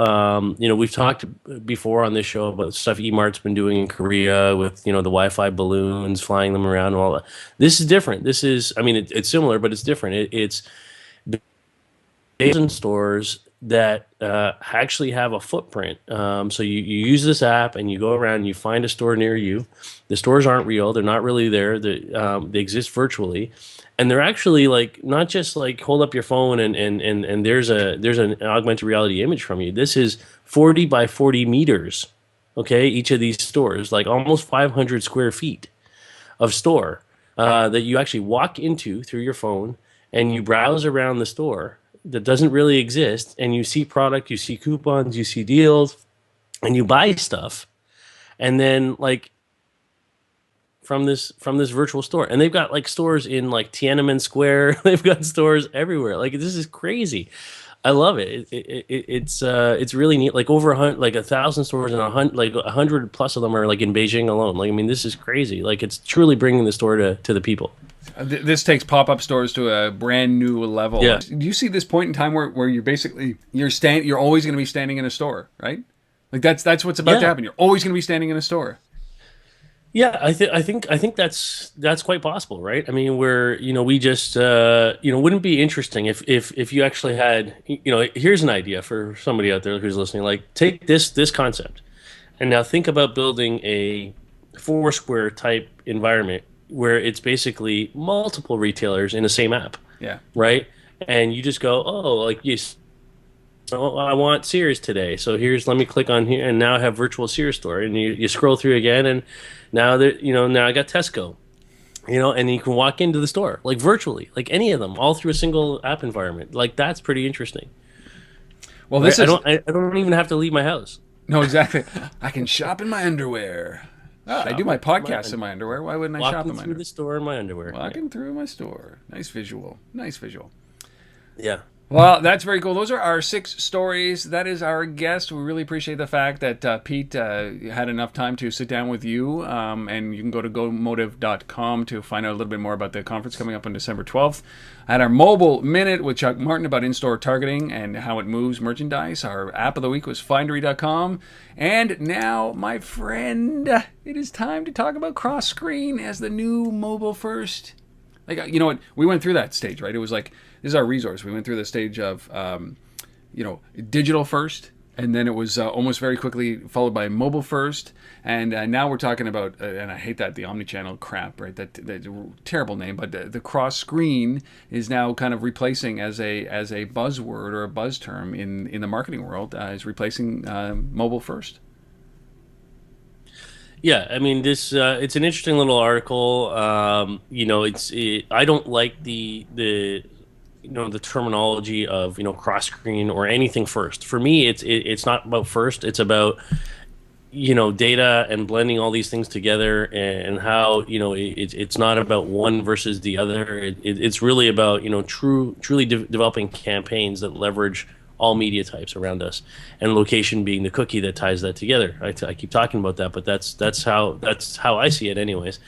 [SPEAKER 2] We've talked before on this show about stuff Emart's been doing in Korea with, the Wi-Fi balloons, flying them around and all that. This is different. This is, it's similar, but it's different. It's 1,000 stores that actually have a footprint. So you use this app and you go around and you find a store near you. The stores aren't real. They're not really there. They exist virtually. And they're actually not just hold up your phone and there's an augmented reality image from you. This is 40 by 40 meters. Okay, each of these stores, almost 500 square feet of store that you actually walk into through your phone, and you browse around the store that doesn't really exist, and you see product, you see coupons, you see deals, and you buy stuff, and then from this virtual store. And they've got stores in Tiananmen Square. They've got stores everywhere. This is crazy. I love it. It's really neat. Over 1,000 stores, and 100 plus of them are in Beijing alone. This is crazy. It's truly bringing the store to the people.
[SPEAKER 1] This takes pop-up stores to a brand new level.
[SPEAKER 2] Yeah.
[SPEAKER 1] Do you see this point in time where you're basically you're always going to be standing in a store, right? That's what's about to happen. You're always going to be standing in a store.
[SPEAKER 2] Yeah, I think that's quite possible, right? Where we just wouldn't be interesting if you actually had here's an idea for somebody out there who's listening. Take this concept, and now think about building a Foursquare type environment where it's basically multiple retailers in the same app.
[SPEAKER 1] Yeah. Right?
[SPEAKER 2] And you just go, I want Sears today. So let me click on here, and now I have virtual Sears store. And you scroll through again, and now now I got Tesco. And you can walk into the store, virtually, any of them, all through a single app environment. That's pretty interesting.
[SPEAKER 1] Well,
[SPEAKER 2] I don't even have to leave my house.
[SPEAKER 1] No, exactly. I can shop in my underwear. I do my podcasts in my underwear. Why wouldn't I shop in my underwear?
[SPEAKER 2] Walking through the store in my underwear.
[SPEAKER 1] Walking through my store. Nice visual.
[SPEAKER 2] Yeah.
[SPEAKER 1] Well, that's very cool. Those are our 6 stories. That is our guest. We really appreciate the fact that Pete had enough time to sit down with you. And you can go to Modev.com to find out a little bit more about the conference coming up on December 12th. I had our mobile minute with Chuck Martin about in-store targeting and how it moves merchandise. Our app of the week was Findery.com. And now, my friend, it is time to talk about cross-screen as the new mobile first. You know what? We went through that stage, right? It was this is our resource. We went through the stage of, digital first, and then it was almost very quickly followed by mobile first, and now we're talking about, and I hate that, the omnichannel crap, right? That terrible name, but the cross screen is now kind of replacing as a buzzword or a buzz term in the marketing world, is replacing mobile first.
[SPEAKER 2] Yeah, I mean this. It's an interesting little article. I don't like the the terminology of cross screen or anything first. For me, it's not about first. It's about data and blending all these things together, and how it's not about one versus the other. It's really about truly developing campaigns that leverage all media types around us, and location being the cookie that ties that together. I keep talking about that, but that's how I see it, anyways.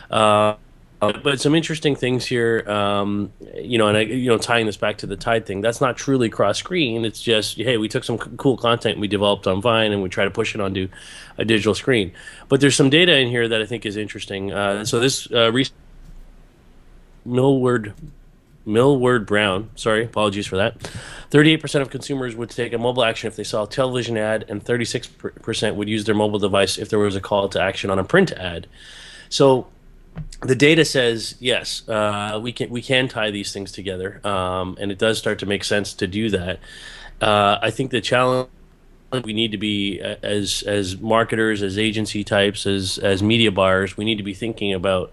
[SPEAKER 2] But some interesting things here, and tying this back to the Tide thing. That's not truly cross-screen. It's just, hey, we took some cool content we developed on Vine and we try to push it onto a digital screen. But there's some data in here that I think is interesting. So this Millward Brown, sorry, apologies for that. 38% of consumers would take a mobile action if they saw a television ad, and 36% would use their mobile device if there was a call to action on a print ad. So the data says yes, we can tie these things together, and it does start to make sense to do that. I think the challenge we need to be, as marketers, as agency types, as media buyers, we need to be thinking about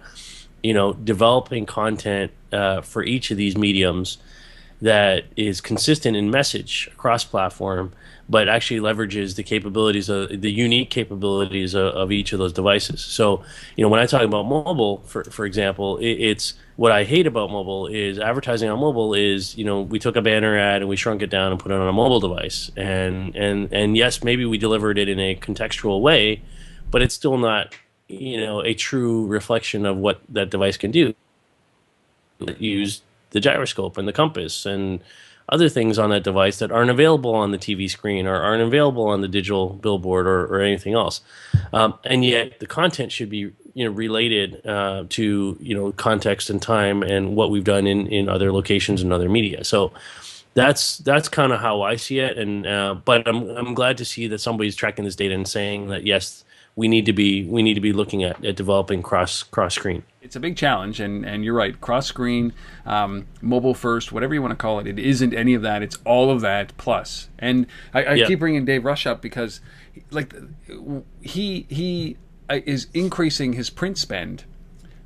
[SPEAKER 2] developing content for each of these mediums that is consistent in message across platform, but actually leverages the capabilities of the unique capabilities of each of those devices. So, when I talk about mobile, for example, it's what I hate about mobile is advertising on mobile is, we took a banner ad and we shrunk it down and put it on a mobile device. And yes, maybe we delivered it in a contextual way, but it's still not, a true reflection of what that device can do. Use the gyroscope and the compass and other things on that device that aren't available on the TV screen or aren't available on the digital billboard or anything else. And yet the content should be related to context and time and what we've done in other locations and other media. So that's kind of how I see it. And but I'm glad to see that somebody's tracking this data and saying that yes, we need to be looking at developing cross screen.
[SPEAKER 1] It's a big challenge, and you're right. Cross screen, mobile first, whatever you want to call it. It isn't any of that. It's all of that plus. And I keep bringing Dave Rush up because, he is increasing his print spend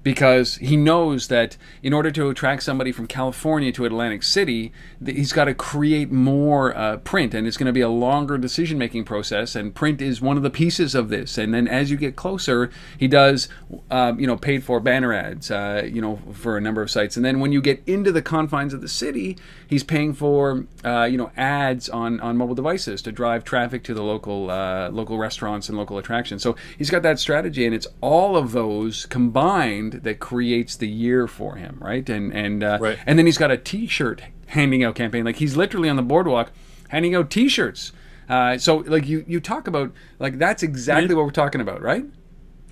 [SPEAKER 1] because he knows that in order to attract somebody from California to Atlantic City, he's got to create more print, and it's going to be a longer decision-making process, and print is one of the pieces of this. And then as you get closer, he does, paid-for banner ads, for a number of sites. And then when you get into the confines of the city, he's paying for, ads on mobile devices to drive traffic to the local restaurants and local attractions. So he's got that strategy, and it's all of those combined that creates the year for him, right? And
[SPEAKER 2] right.
[SPEAKER 1] And then he's got a T-shirt handing out campaign. Like he's literally on the boardwalk handing out T-shirts. So like you talk about, like, that's exactly what we're talking about, right?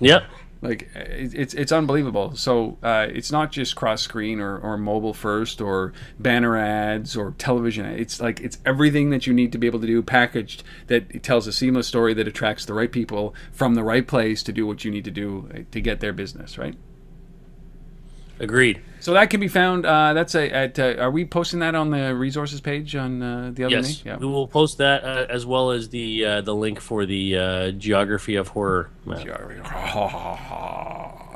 [SPEAKER 2] Yep.
[SPEAKER 1] Like it's unbelievable. So it's not just cross screen or mobile first or banner ads or television. It's everything that you need to be able to do packaged, that it tells a seamless story that attracts the right people from the right place to do what you need to do to get their business, right?
[SPEAKER 2] Agreed.
[SPEAKER 1] So that can be found. Are we posting that on the resources page on the other
[SPEAKER 2] Yes,
[SPEAKER 1] Yeah.
[SPEAKER 2] we will post that as well as the link for the Geography of Horror map.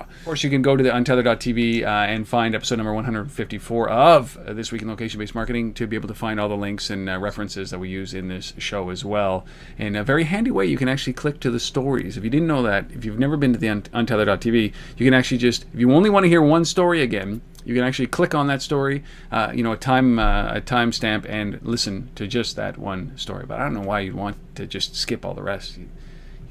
[SPEAKER 1] Of course, you can go to the untether.tv and find episode number 154 of This Week in Location-Based Marketing to be able to find all the links and references that we use in this show as well. In a very handy way, you can actually click to the stories. If you didn't know that, if you've never been to the untether.tv, you can actually just, if you only want to hear one story again, you can actually click on that story, a time stamp, and listen to just that one story. But I don't know why you'd want to just skip all the rest. You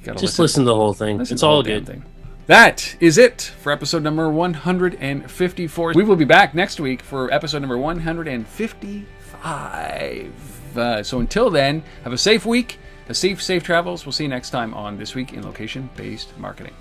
[SPEAKER 1] gotta
[SPEAKER 2] just listen to the whole thing. It's all good.
[SPEAKER 1] Thing. That is it for episode number 154. We will be back next week for episode number 155. So until then, have a safe week, safe travels. We'll see you next time on This Week in Location-Based Marketing.